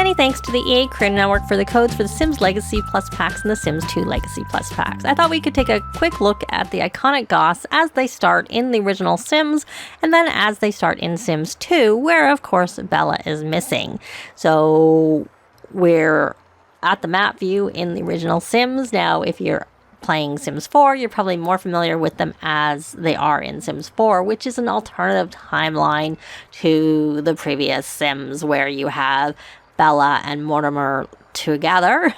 Many thanks to the EA Creator Network for the codes for the Sims Legacy Plus packs and the Sims 2 Legacy Plus packs. I thought we could take a quick look at the iconic Goths as they start in the original Sims, and then as they start in Sims 2, where of course Bella is missing. So we're at the map view in the original Sims. Now, if you're playing Sims 4, you're probably more familiar with them as they are in Sims 4, which is an alternative timeline to the previous Sims where you have Bella and Mortimer together.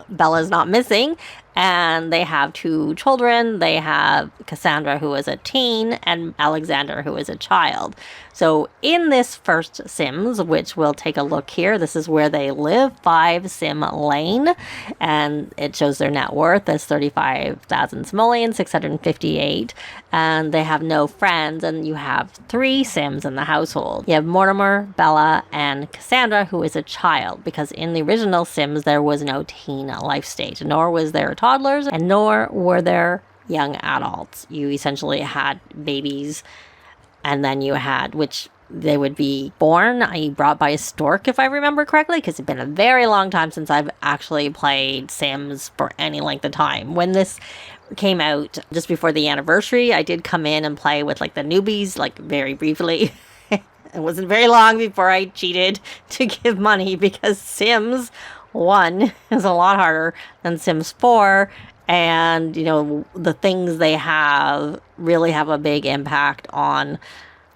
Bella's not missing, and they have 2 children. They have Cassandra, who is a teen, and Alexander, who is a child. So in this first Sims, which we'll take a look here, this is where they live, 5 Sim Lane, and it shows their net worth as 35,000 simoleons, 658, and they have no friends, and you have 3 Sims in the household. You have Mortimer, Bella, and Cassandra, who is a child, because in the original Sims, there was no teen life stage, nor was there toddlers, and nor were there young adults. You essentially had babies, and then you had, which they would be born, i.e. brought by a stork, if I remember correctly, because it's been a very long time since I've actually played Sims for any length of time. When this came out just before the anniversary, I did come in and play with like the newbies, like very briefly. It wasn't very long before I cheated to give money, because Sims 1 is a lot harder than Sims 4. And, you know, the things they have really have a big impact on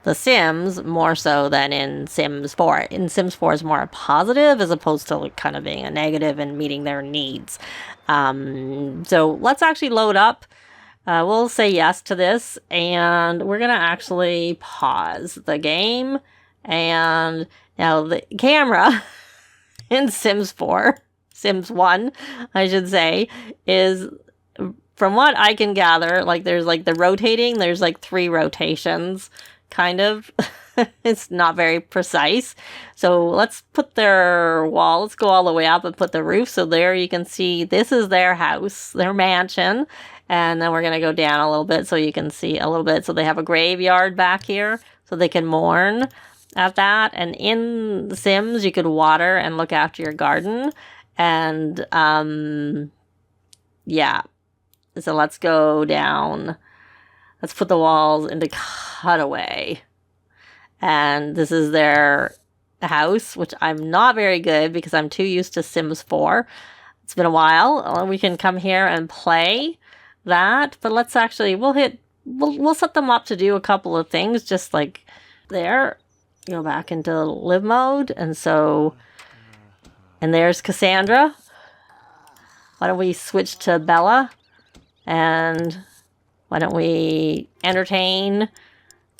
the Sims, more so than in Sims 4. In Sims 4 is more positive as opposed to like kind of being a negative and meeting their needs. So let's actually load up. We'll say yes to this, and we're going to actually pause the game. And now the camera in Sims 4, Sims 1, I should say, is, from what I can gather, like there's like the rotating, there's like 3 rotations, kind of. It's not very precise. So let's put their wall, let's go all the way up and put the roof. So there you can see this is their house, their mansion. And then we're going to go down a little bit so you can see a little bit. So they have a graveyard back here so they can mourn at that. And in The Sims, you could water and look after your garden. And yeah, so let's go down. Let's put the walls into cutaway. And this is their house, which I'm not very good because I'm too used to Sims 4. It's been a while. We can come here and play that, but let's actually, we'll set them up to do a couple of things, just like there. Go back into live mode, and so, and there's Cassandra. Why don't we switch to Bella, and why don't we entertain,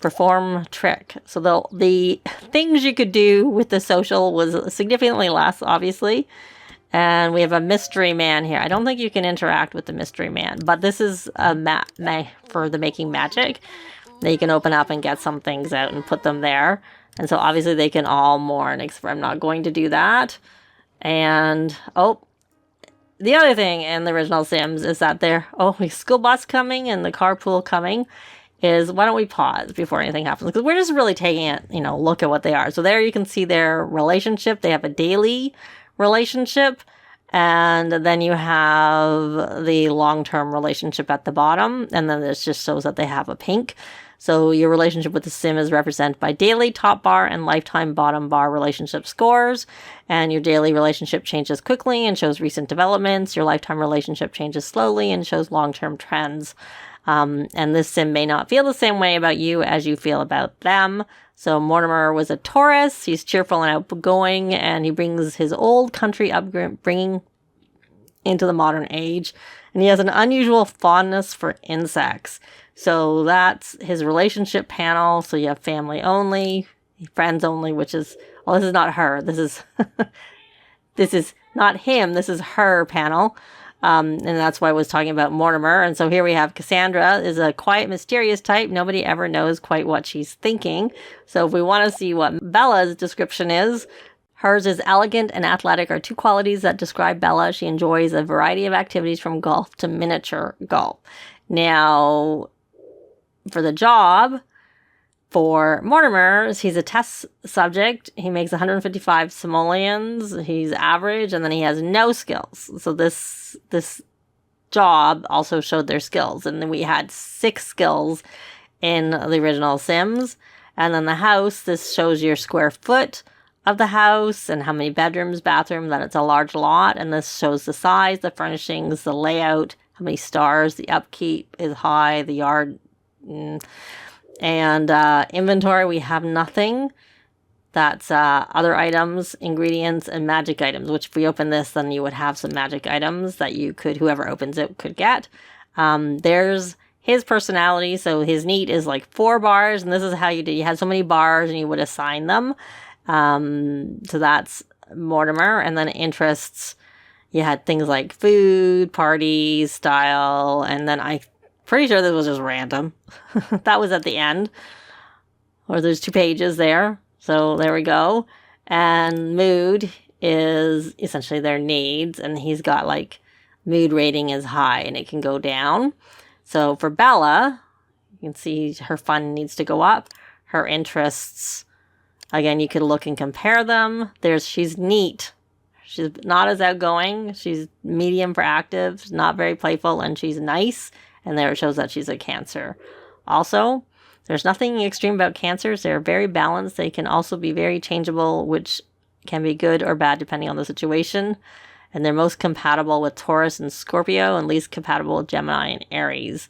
perform trick. So the things you could do with the social was significantly less, obviously. And we have a mystery man here. I don't think you can interact with the mystery man, but this is a map for the making magic. That you can open up and get some things out and put them there. And so obviously they can all mourn, except I'm not going to do that. And, oh, the other thing in the original Sims is that school bus coming and the carpool coming is, why don't we pause before anything happens? Because we're just really taking it, look at what they are. So there you can see their relationship. They have a daily relationship, and then you have the long-term relationship at the bottom, and then this just shows that they have a pink. So your relationship with the Sim is represented by daily top bar and lifetime bottom bar relationship scores, and your daily relationship changes quickly and shows recent developments. Your lifetime relationship changes slowly and shows long-term trends. And this Sim may not feel the same way about you as you feel about them. So Mortimer was a Taurus. He's cheerful and outgoing, and he brings his old country upbringing into the modern age. And he has an unusual fondness for insects. So that's his relationship panel. So you have family only, friends only, which is, well, this is not her. This is, this is not him. This is her panel. And that's why I was talking about Mortimer. And so here we have Cassandra is a quiet, mysterious type. Nobody ever knows quite what she's thinking. So if we want to see what Bella's description is, hers is elegant and athletic are 2 qualities that describe Bella. She enjoys a variety of activities from golf to miniature golf. Now, for the job, For Mortimer, he's a test subject. He makes 155 simoleons. He's average, and then he has no skills. So this job also showed their skills. And then we had 6 skills in the original Sims. And then the house, this shows your square foot of the house and how many bedrooms, bathroom, that it's a large lot. And this shows the size, the furnishings, the layout, how many stars, the upkeep is high, the yard... And inventory, we have nothing. That's other items, ingredients, and magic items, which if we open this, then you would have some magic items that you could, whoever opens it, could get. There's his personality. So his neat is like 4 bars, and this is how you do. You had so many bars, and you would assign them. So that's Mortimer. And then interests, you had things like food, parties, style, and then I'm pretty sure this was just random. That was at the end. Or there's 2 pages there. So there we go. And mood is essentially their needs. And he's got like mood rating is high and it can go down. So for Bella, you can see her fun needs to go up. Her interests, again, you could look and compare them. She's neat. She's not as outgoing. She's medium for active, not very playful, and she's nice. And there it shows that she's a Cancer. Also, there's nothing extreme about Cancers. They're very balanced. They can also be very changeable, which can be good or bad depending on the situation. And they're most compatible with Taurus and Scorpio, and least compatible with Gemini and Aries.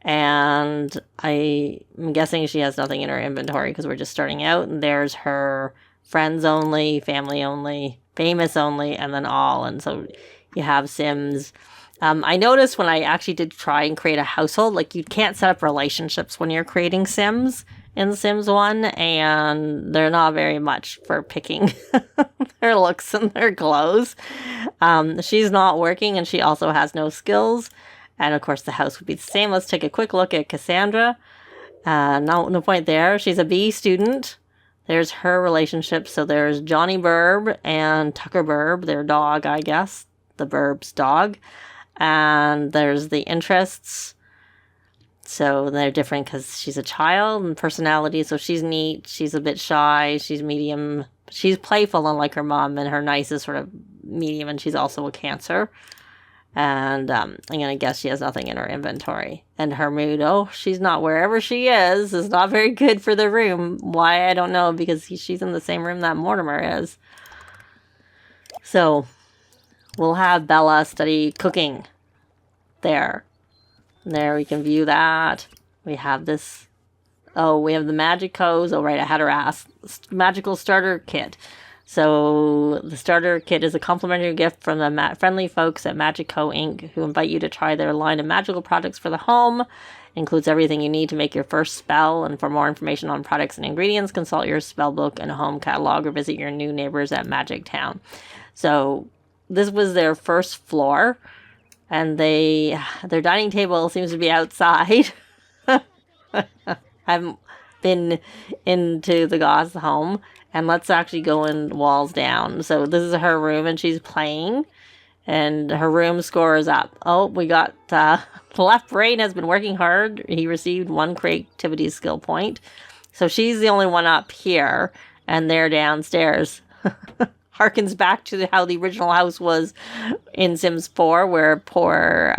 And I'm guessing she has nothing in her inventory because we're just starting out. And there's her friends only, family only, famous only, and then all. And so you have Sims. I noticed when I actually did try and create a household, like you can't set up relationships when you're creating Sims in Sims 1, and they're not very much for picking their looks and their clothes. She's not working, and she also has no skills. And of course, the house would be the same. Let's take a quick look at Cassandra. No point there. She's a B student. There's her relationship. So there's Johnny Burb and Tucker Burb, their dog, I guess, the Burb's dog. And there's the interests. So they're different because she's a child, and personality. So she's neat. She's a bit shy. She's medium. She's playful, unlike her mom, and her nice is sort of medium, and she's also a Cancer. And I'm going to guess she has nothing in her inventory. And her mood, she's not wherever she is not very good for the room. Why, I don't know, because she's in the same room that Mortimer is. So we'll have Bella study cooking there. There we can view that. We have this. We have the magic codes. Right, I had her ask. Magical starter kit. So the starter kit is a complimentary gift from the friendly folks at Magic Co. Inc. who invite you to try their line of magical products for the home. Includes everything you need to make your first spell. And for more information on products and ingredients, consult your spell book and home catalog or visit your new neighbors at Magic Town. So this was their first floor, and their dining table seems to be outside. I haven't been into the Goths home, and let's actually go in walls down. So this is her room, and she's playing, and her room score is up. We got the left brain has been working hard. He received 1 creativity skill point. So she's the only one up here, and they're downstairs. Harkens back to how the original house was in Sims 4, where poor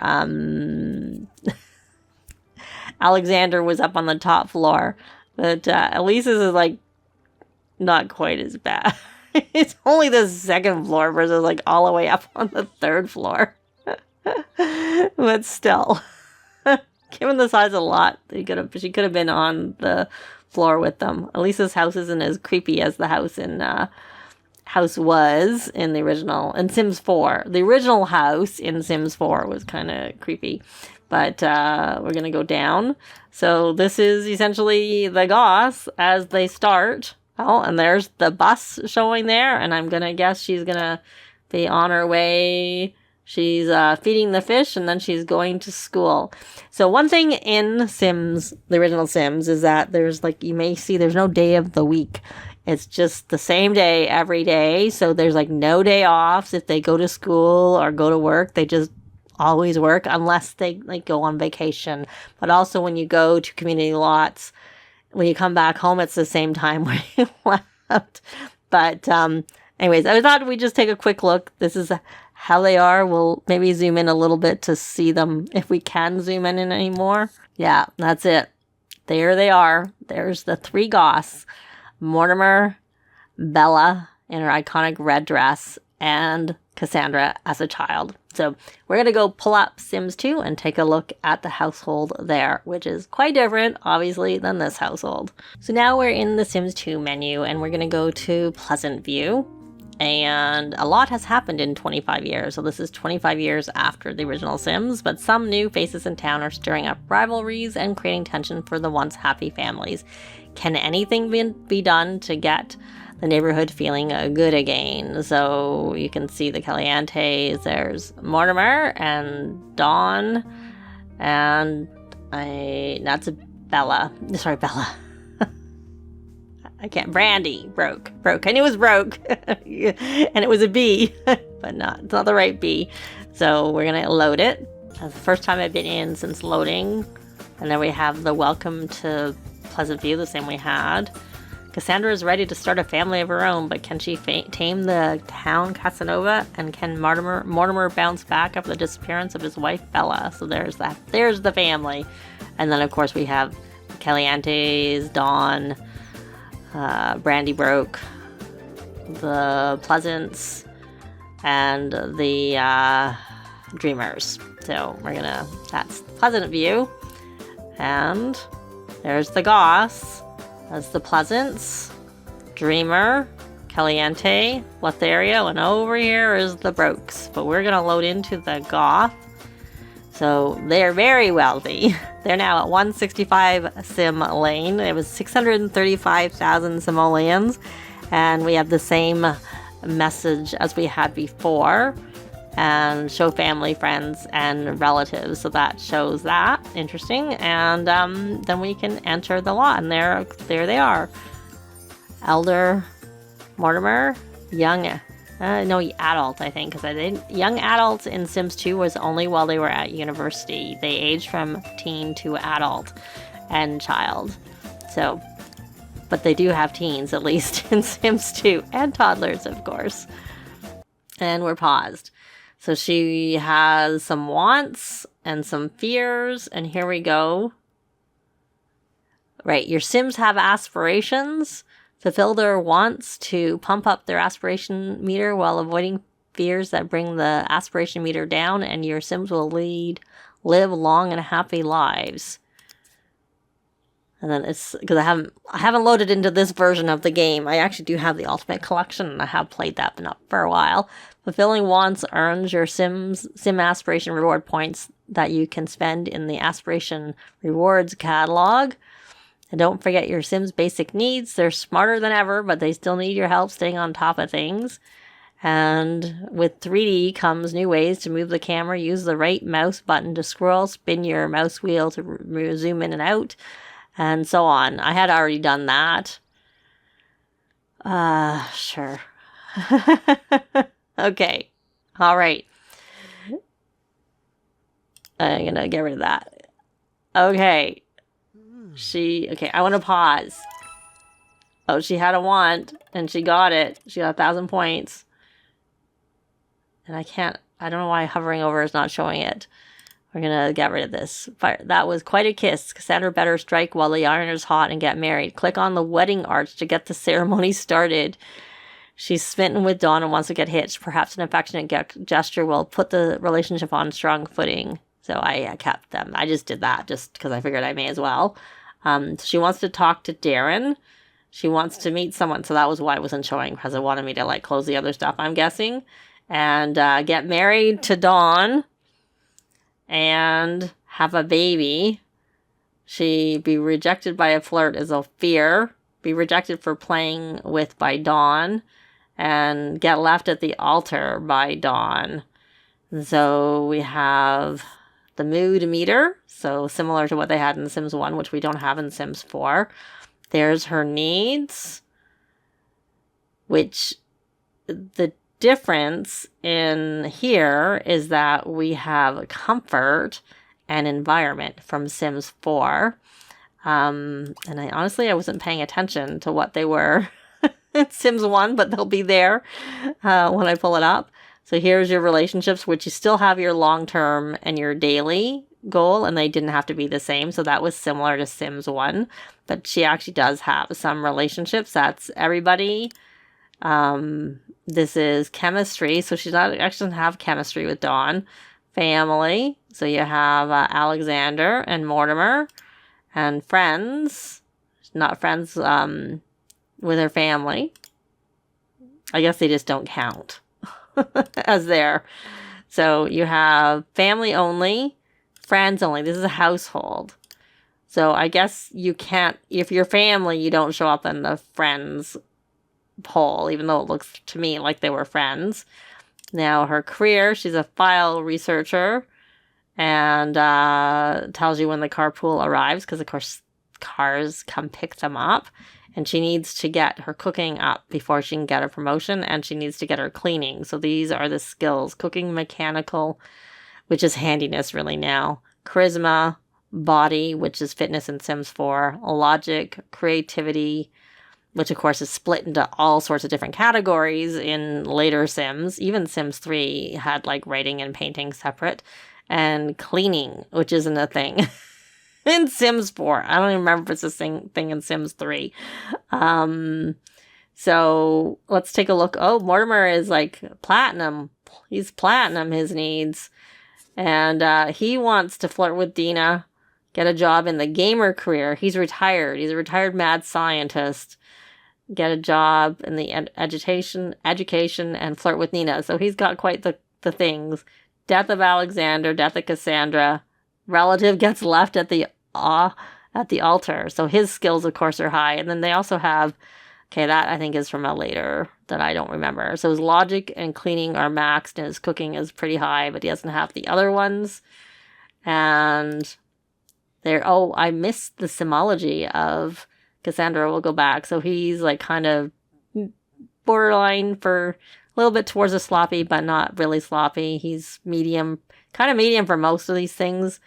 Alexander was up on the top floor. But Elise's is like not quite as bad. It's only the 2nd floor versus like all the way up on the 3rd floor. But still, given the size of the lot, she could have been on the floor with them. Elise's house isn't as creepy as the house was in the original, in Sims 4. The original house in Sims 4 was kind of creepy. But we're going to go down. So this is essentially the Goths as they start. And there's the bus showing there. And I'm going to guess she's going to be on her way. She's feeding the fish, and then she's going to school. So one thing in Sims, the original Sims, is that there's you may see there's no day of the week. It's just the same day every day. So there's no day offs. If they go to school or go to work, they just always work unless they go on vacation. But also when you go to community lots, when you come back home, it's the same time where you left. But anyways, I thought we'd just take a quick look. This is how they are. We'll maybe zoom in a little bit to see them if we can zoom in anymore. Yeah, that's it. There they are. There's the three Goths. Mortimer, Bella in her iconic red dress, and Cassandra as a child. So we're going to go pull up Sims 2 and take a look at the household there, which is quite different, obviously, than this household. So now we're in the Sims 2 menu, and we're going to go to Pleasant View. And a lot has happened in 25 years. So this is 25 years after the original Sims, but some new faces in town are stirring up rivalries and creating tension for the once happy families. Can anything be done to get the neighborhood feeling good again? So you can see the Calientes. There's Mortimer and Don, and that's Bella. Sorry, Bella. I can't. Brandy broke. I knew it was broke, and it was a B, but it's not the right B. So we're gonna load it. That's the first time I've been in since loading, and then we have the welcome to Pleasant View, the same we had. Cassandra is ready to start a family of her own, but can she tame the town Casanova? And can Mortimer bounce back after the disappearance of his wife Bella? So there's that. There's the family, and then of course we have Calientes, Dawn. Brandy broke, the Pleasants, and the Dreamers. So that's Pleasant View. And there's the Goths. That's the Pleasants, Dreamer, Caliente, Lothario, and over here is the Brokes. But we're gonna load into the Goth. So they're very wealthy. They're now at 165 Sim Lane. It was 635,000 simoleons. And we have the same message as we had before. And show family, friends, and relatives. So that shows that. Interesting. And then we can enter the lot. And there they are. Elder Mortimer, young no, adult, I think, because young adults in Sims 2 was only while they were at university. They aged from teen to adult and child. So, but they do have teens, at least, in Sims 2, and toddlers, of course. And we're paused. So she has some wants and some fears, and here we go. Right, your Sims have aspirations. Fulfill their wants to pump up their aspiration meter while avoiding fears that bring the aspiration meter down, and your Sims will live long and happy lives. And then it's because I haven't loaded into this version of the game. I actually do have the Ultimate Collection, and I have played that, but not for a while. Fulfilling wants earns your Sim aspiration reward points that you can spend in the aspiration rewards catalog. And don't forget your Sims' basic needs. They're smarter than ever, but they still need your help staying on top of things. And with 3D comes new ways to move the camera. Use the right mouse button to scroll, spin your mouse wheel to zoom in and out, and so on. I had already done that. Sure. Okay. All right. I'm going to get rid of that. Okay. Okay, I want to pause. Oh, she had a want, and she got it. She got 1,000 points. And I don't know why hovering over is not showing it. We're going to get rid of this. That was quite a kiss. Cassandra better strike while the iron is hot and get married. Click on the wedding arch to get the ceremony started. She's smitten with Dawn and wants to get hitched. Perhaps an affectionate gesture will put the relationship on strong footing. So I kept them. I just did that just because I figured I may as well. She wants to talk to Darren. She wants to meet someone. So that was why it wasn't showing, because it wanted me to close the other stuff, I'm guessing. And get married to Dawn. And have a baby. She be rejected by a flirt is a fear. Be rejected for playing with by Dawn. And get left at the altar by Dawn. So we have the mood meter, so similar to what they had in Sims 1, which we don't have in Sims 4. There's her needs, which the difference in here is that we have comfort and environment from Sims 4. And I wasn't paying attention to what they were in Sims 1, but they'll be there when I pull it up. So here's your relationships, which you still have your long-term and your daily goal, and they didn't have to be the same. So that was similar to Sims 1, but she actually does have some relationships. That's everybody. This is chemistry. So she actually doesn't have chemistry with Don. Family. So you have Alexander and Mortimer. And friends. Not friends with her family. I guess they just don't count as there. So you have family only, friends only. This is a household. So I guess you can't, if you're family, you don't show up in the friends poll, even though it looks to me like they were friends. Now her career, she's a file researcher and tells you when the carpool arrives because, of course, cars come pick them up. And she needs to get her cooking up before she can get a promotion, and she needs to get her cleaning. So these are the skills: cooking, mechanical, which is handiness really now, charisma, body, which is fitness in Sims 4, logic, creativity, which of course is split into all sorts of different categories in later Sims. Even Sims 3 had like writing and painting separate, and cleaning, which isn't a thing. In Sims 4. I don't even remember if it's the same thing in Sims 3. So let's take a look. Oh, Mortimer is like platinum. He's platinum, his needs. And he wants to flirt with Dina, get a job in the gamer career. He's retired. He's a retired mad scientist. Get a job in the education, and flirt with Nina. So he's got quite the things. Death of Alexander, death of Cassandra. Relative gets left at the altar. So his skills, of course, are high. And then they also have, okay, that I think is from a later that I don't remember. So his logic and cleaning are maxed, and his cooking is pretty high, but he doesn't have the other ones. And I missed the simology of Cassandra. We'll go back. So he's like kind of borderline for a little bit towards the sloppy, but not really sloppy. He's medium, kind of medium for most of these things.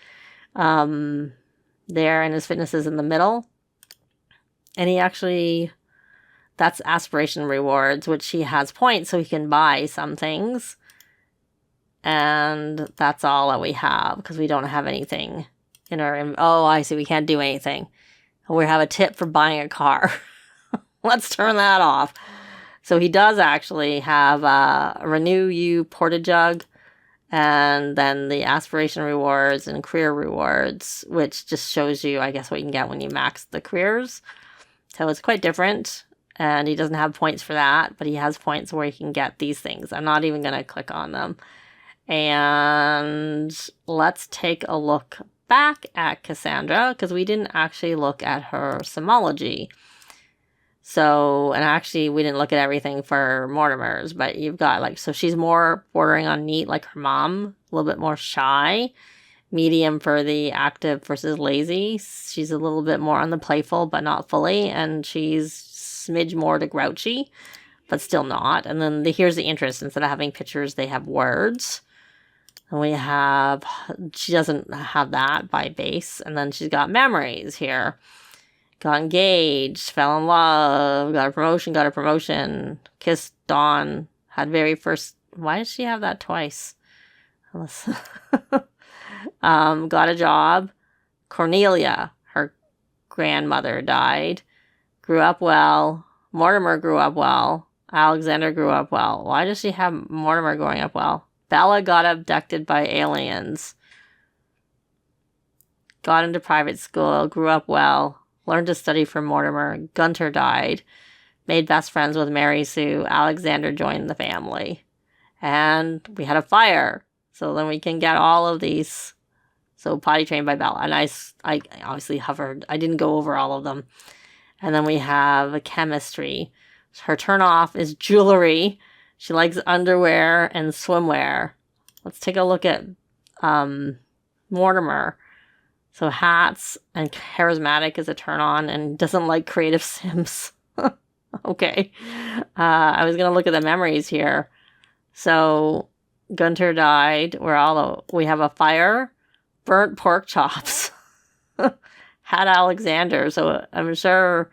There, and his fitness is in the middle. And he actually, that's aspiration rewards, which he has points so he can buy some things. And that's all that we have because we don't have anything in our, oh, I see, we can't do anything. We have a tip for buying a car. Let's turn that off. So he does actually have a Renew You Porta-Jug, and then the aspiration rewards and career rewards, which just shows you, I guess, what you can get when you max the careers. So it's quite different, and he doesn't have points for that, but he has points where he can get these things. I'm not even going to click on them. And let's take a look back at Cassandra, because we didn't actually look at her simology. So, and actually we didn't look at everything for Mortimer's, but you've got like, so she's more bordering on neat like her mom, a little bit more shy, medium for the active versus lazy. She's a little bit more on the playful, but not fully. And she's smidge more to grouchy, but still not. And then here's the interest. Instead of having pictures, they have words. And we have, she doesn't have that by base. And then she's got memories here. Got engaged, fell in love, got a promotion, kissed Don, had very first, why does she have that twice? Got a job. Cornelia, her grandmother, died. Grew up well. Mortimer grew up well. Alexander grew up well. Why does she have Mortimer growing up well? Bella got abducted by aliens. Got into private school, grew up well. Learned to study for Mortimer. Gunter died. Made best friends with Mary Sue. Alexander joined the family. And we had a fire. So then we can get all of these. So potty trained by Bella. And I obviously hovered. I didn't go over all of them. And then we have a chemistry. Her turn off is jewelry. She likes underwear and swimwear. Let's take a look at Mortimer. So hats and charismatic is a turn on, and doesn't like creative Sims. Okay. I was going to look at the memories here. So Gunter died. We have a fire, burnt pork chops, had Alexander, so I'm sure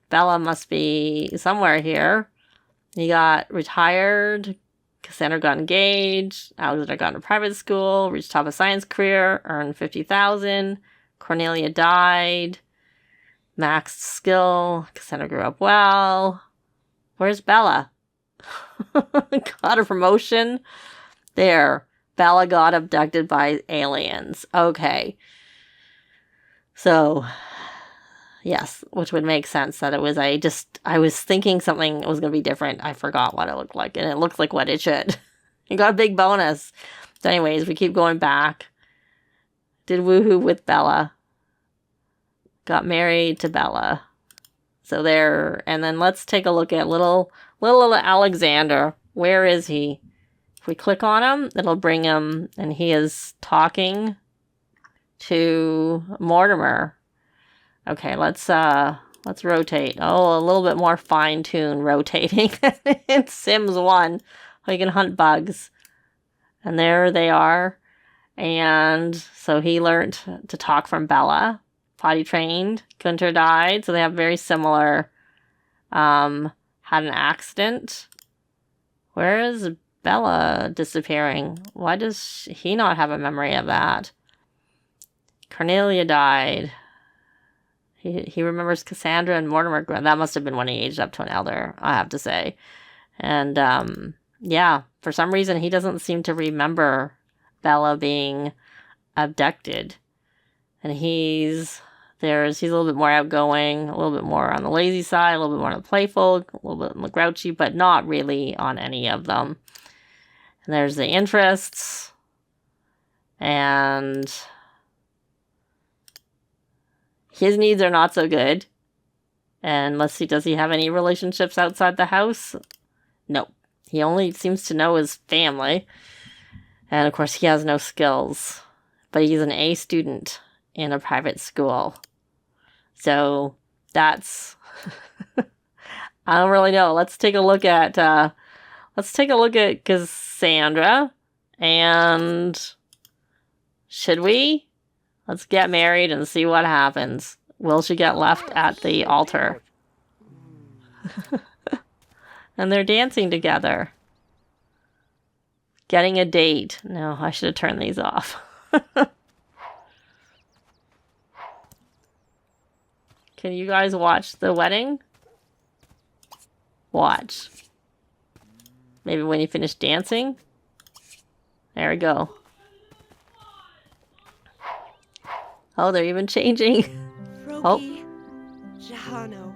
Bella must be somewhere here. He got retired. Cassandra got engaged. Alexander got into private school. Reached top of science career. Earned $50,000. Cornelia died. Maxed skill. Cassandra grew up well. Where's Bella? Got a promotion. There. Bella got abducted by aliens. Okay. So, yes, which would make sense that it was, I was thinking something was going to be different. I forgot what it looked like, and it looks like what it should. You got a big bonus. So anyways, we keep going back. Did woohoo with Bella. Got married to Bella. So there, and then let's take a look at little Alexander. Where is he? If we click on him, it'll bring him, and he is talking to Mortimer. Okay, let's rotate. Oh, a little bit more fine-tuned rotating in Sims 1. You can hunt bugs. And there they are. And so he learned to talk from Bella. Potty trained. Gunter died. So they have very similar. Had an accident. Where is Bella disappearing? Why does he not have a memory of that? Cornelia died. He remembers Cassandra and Mortimer. That must have been when he aged up to an elder, I have to say. And, yeah, for some reason, he doesn't seem to remember Bella being abducted. And he's a little bit more outgoing, a little bit more on the lazy side, a little bit more on the playful, a little bit more grouchy, but not really on any of them. And there's the interests. And his needs are not so good. And let's see, does he have any relationships outside the house? Nope. He only seems to know his family. And of course, he has no skills. But he's an A student in a private school. So that's... I don't really know. Let's take a look at Cassandra. And should we? Let's get married and see what happens. Will she get left at the altar? And they're dancing together. Getting a date. No, I should have turned these off. Can you guys watch the wedding? Watch. Maybe when you finish dancing? There we go. Oh, they're even changing. Oh. Jahano,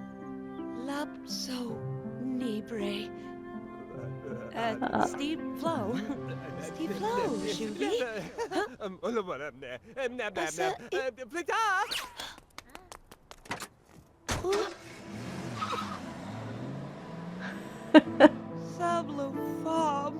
Lapso, Nibre. Steve Flo. Steve Flo, Shubi. Sablo Fob.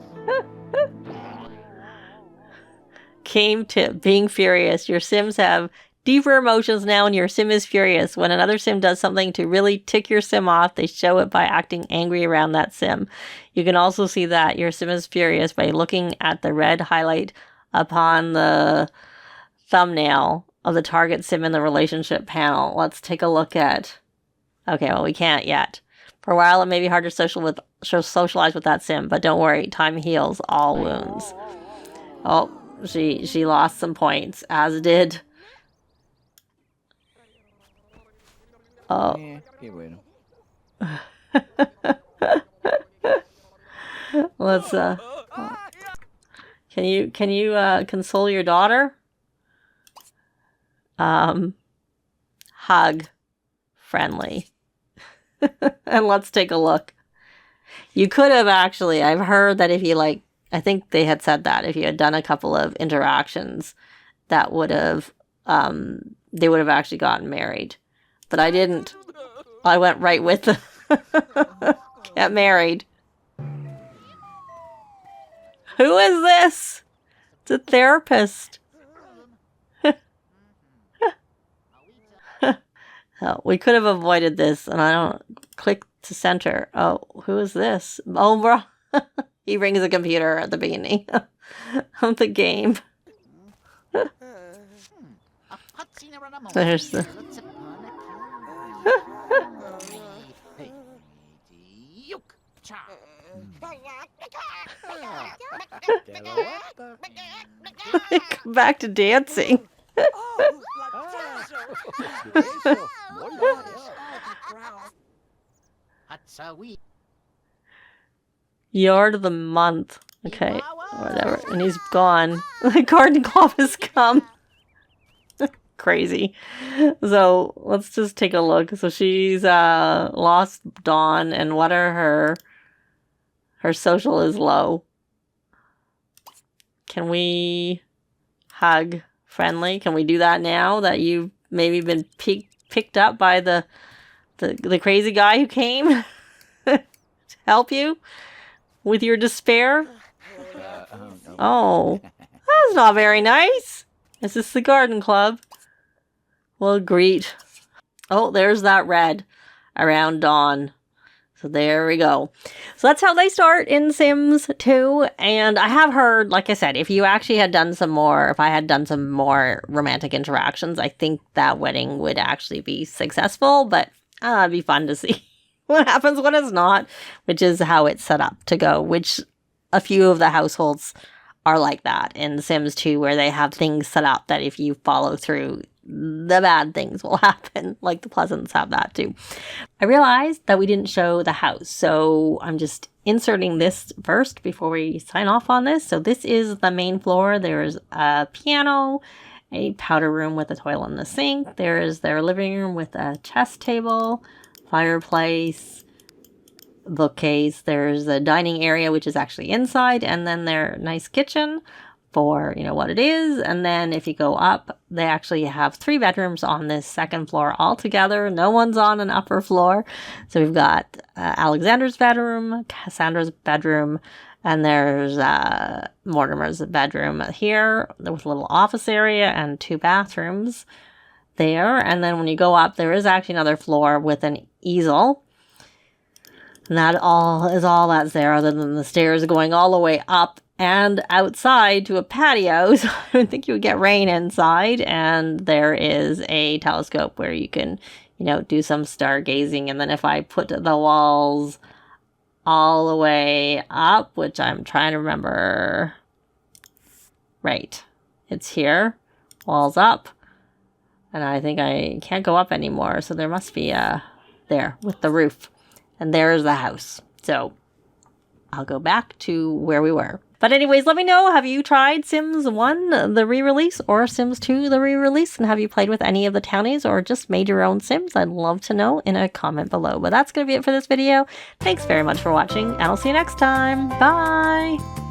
Game tip, being furious. Your Sims have deeper emotions now and your Sim is furious. When another Sim does something to really tick your Sim off, they show it by acting angry around that Sim. You can also see that your Sim is furious by looking at the red highlight upon the thumbnail of the target Sim in the relationship panel. Let's take a look at... Okay, well, we can't yet. For a while, it may be hard to socialize with that Sim, but don't worry, time heals all wounds. Oh, she lost some points, as did... Oh. Let's can you console your daughter? Hug. Friendly. And let's take a look. You could have actually, I've heard that if you I think they had said that if you had done a couple of interactions, that would have they would have actually gotten married. But I didn't. I went right with the get married. Who is this? It's a therapist. Oh, we could have avoided this, and I don't click to center. Oh, who is this? Oh, bro. He rings a computer at the beginning of the game. There's the... Come back to dancing. Yard of the month. Okay, whatever. And he's gone. The garden club has come. Crazy. So let's just take a look. So she's lost Dawn, and what are her social is low. Can we hug friendly? Can we do that now that you've maybe been picked up by the crazy guy who came to help you with your despair? Oh, that's not very nice. Is this the garden club? Well, greet. Oh, there's that red around Dawn. So there we go. So that's how they start in Sims 2. And I have heard, like I said, if you actually had done some more, if I had done some more romantic interactions, I think that wedding would actually be successful. But it'd be fun to see what happens when it's not, which is how it's set up to go, which a few of the households are like that in Sims 2, where they have things set up that if you follow through, the bad things will happen, like the Pleasants have that too. I realized that we didn't show the house, so I'm just inserting this first before we sign off on this. So this is the main floor. There's a piano, a powder room with a toilet and a sink. There is their living room with a chess table, fireplace, bookcase. There's a dining area, which is actually inside, and then their nice kitchen for, you know, what it is. And then if you go up, they actually have 3 bedrooms on this second floor altogether. No one's on an upper floor. So we've got Alexander's bedroom, Cassandra's bedroom, and there's Mortimer's bedroom here with a little office area and 2 bathrooms there. And then when you go up, there is actually another floor with an easel. And that is all that's there, other than the stairs going all the way up and outside to a patio. So I don't think you would get rain inside. And there is a telescope where you can, you know, do some stargazing. And then if I put the walls all the way up, which I'm trying to remember, right, it's here, walls up. And I think I can't go up anymore. So there must be there with the roof. And there's the house. So I'll go back to where we were. But anyways, let me know, have you tried Sims 1, the re-release, or Sims 2, the re-release? And have you played with any of the townies or just made your own Sims? I'd love to know in a comment below. But that's going to be it for this video. Thanks very much for watching, and I'll see you next time. Bye!